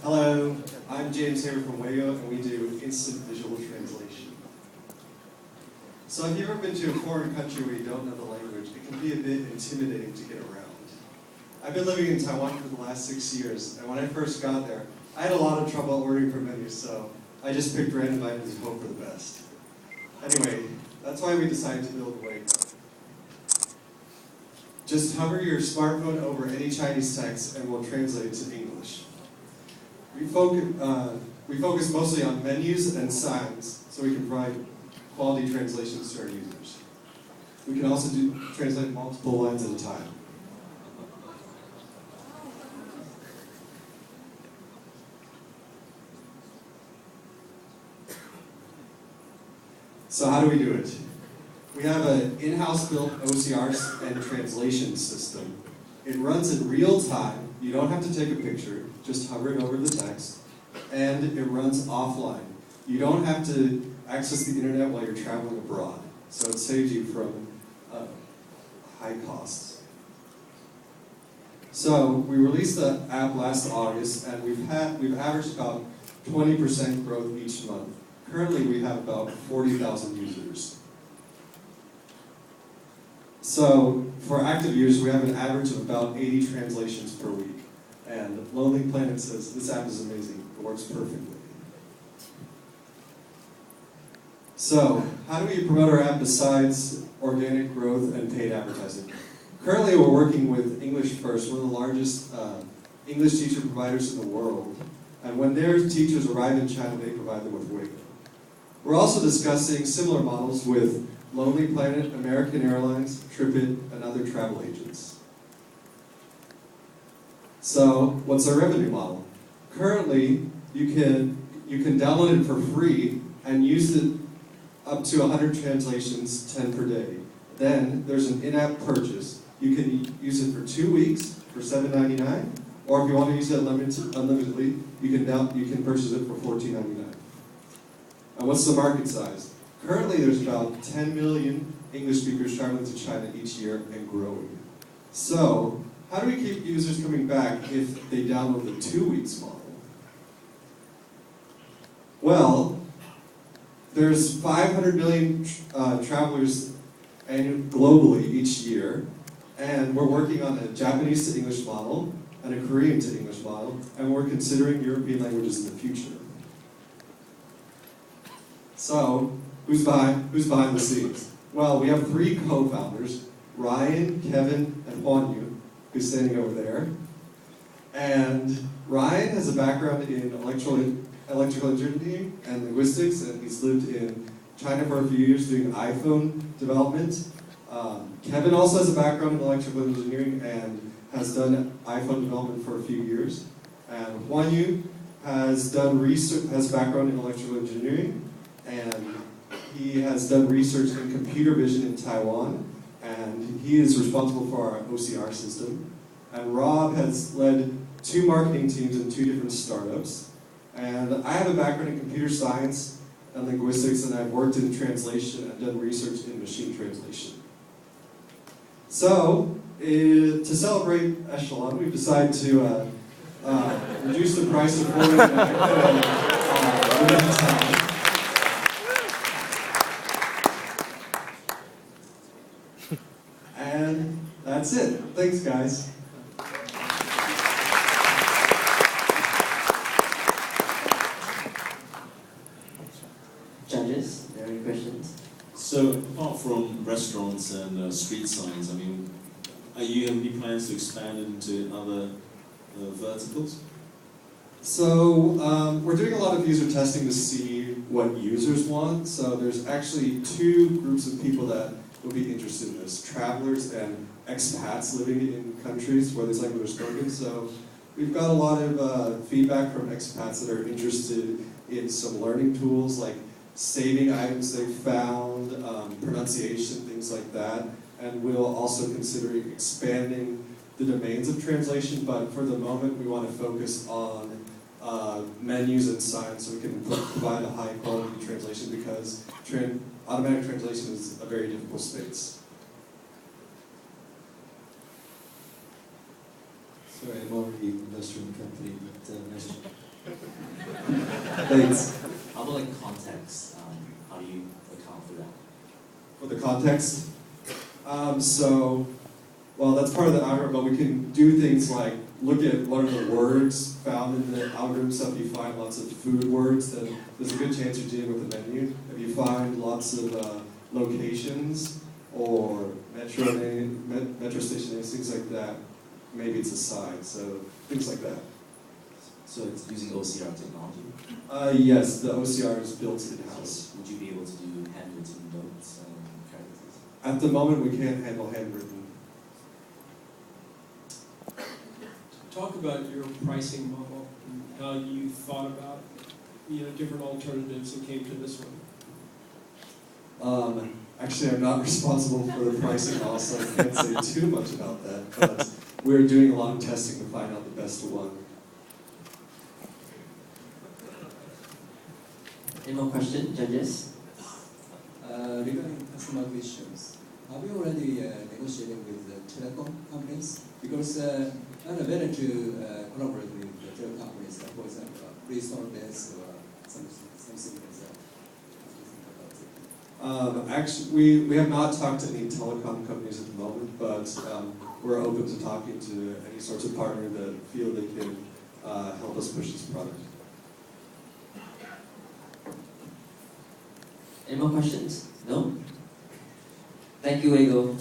Hello, I'm James here from WayGo, and we do instant visual translation. So if you've ever been to a foreign country where you don't know the language, it can be a bit intimidating to get around. I've been living in Taiwan for the last 6 years, and when I first got there, I had a lot of trouble ordering from menus, so I just picked random items and hoped for the best. Anyway, that's why we decided to build WayGo. Just hover your smartphone over any Chinese text and we'll translate it to English. We focus mostly on menus and signs so we can provide quality translations to our users. We can also translate multiple lines at a time. So how do we do it? We have an in-house built OCR and translation system. It runs in real time. You don't have to take a picture, just hover it over the text. And it runs offline. You don't have to access the internet while you're traveling abroad. So it saves you from high costs. So we released the app last August, and we've averaged about 20% growth each month. Currently, we have about 40,000 users. So for active users, we have an average of about 80 translations per week. And Lonely Planet says, this app is amazing. It works perfectly. So how do we promote our app besides organic growth and paid advertising? Currently, we're working with English First, one of the largest English teacher providers in the world. And when their teachers arrive in China, they provide them with WayGo. We're also discussing similar models with Lonely Planet, American Airlines, TripIt, and other travel agents. So, what's our revenue model? Currently, you can download it for free and use it up to 100 translations, 10 per day. Then there's an in-app purchase. You can use it for 2 weeks for $7.99, or if you want to use it unlimitedly, you can purchase it for $14.99. And what's the market size? Currently, there's about 10 million English speakers traveling to China each year and growing. So, how do we keep users coming back if they download the 2 weeks model? Well, there's 500 million travelers globally each year, and we're working on a Japanese to English model and a Korean to English model, and we're considering European languages in the future. So, who's behind the scenes? Well, we have 3 co-founders, Ryan, Kevin, and Huan Yu, who's standing over there. And Ryan has a background in electrical engineering and linguistics, and he's lived in China for a few years doing iPhone development. Kevin also has a background in electrical engineering and has done iPhone development for a few years. And Huan Yu has a background in electrical engineering, and he has done research in computer vision in Taiwan, and he is responsible for our OCR system. And Rob has led 2 marketing teams in 2 different startups. And I have a background in computer science and linguistics, and I've worked in translation and done research in machine translation. So, to celebrate Echelon, we've decided to reduce the price of And that's it. Thanks, guys. Judges, are there any questions? So, apart from restaurants and street signs, I mean, have any plans to expand into other verticals? So, we're doing a lot of user testing to see what users want. So, there's actually 2 groups of people that will be interested in this: travelers and expats living in countries where this language is spoken. So, we've got a lot of feedback from expats that are interested in some learning tools like saving items they've found, pronunciation, things like that. And we'll also consider expanding the domains of translation, but for the moment we want to focus on menus and signs so we can provide a high quality translation, because automatic translation is a very difficult space. Sorry, I'm already an investor in the company, but nice Thanks. How about like context? How do you account for that? For the context, well, that's part of the algorithm, but we can do things like learn the words found in the algorithm. So if you find lots of food words, then there's a good chance you're dealing with the menu. If you find lots of locations or metro station names, things like that, maybe it's a sign. So things like that. So it's using OCR technology? Yes, the OCR is built in-house. So would you be able to do handwritten notes and characters? At the moment, we can't handle handwritten. Talk about your pricing model and how you thought about, different alternatives and came to this one. Actually, I'm not responsible for the pricing model, so I can't say too much about that. But we're doing a lot of testing to find out the best one. Any more questions, judges? Regarding customer acquisitions, have you already negotiated with the telecom companies? Because I'm available to collaborate with the telecom companies, for example, restore this or something like that. Actually, we have not talked to any telecom companies at the moment, but we're open to talking to any sorts of partner that feel they can help us push this product. Any more questions? No? Thank you, WayGo.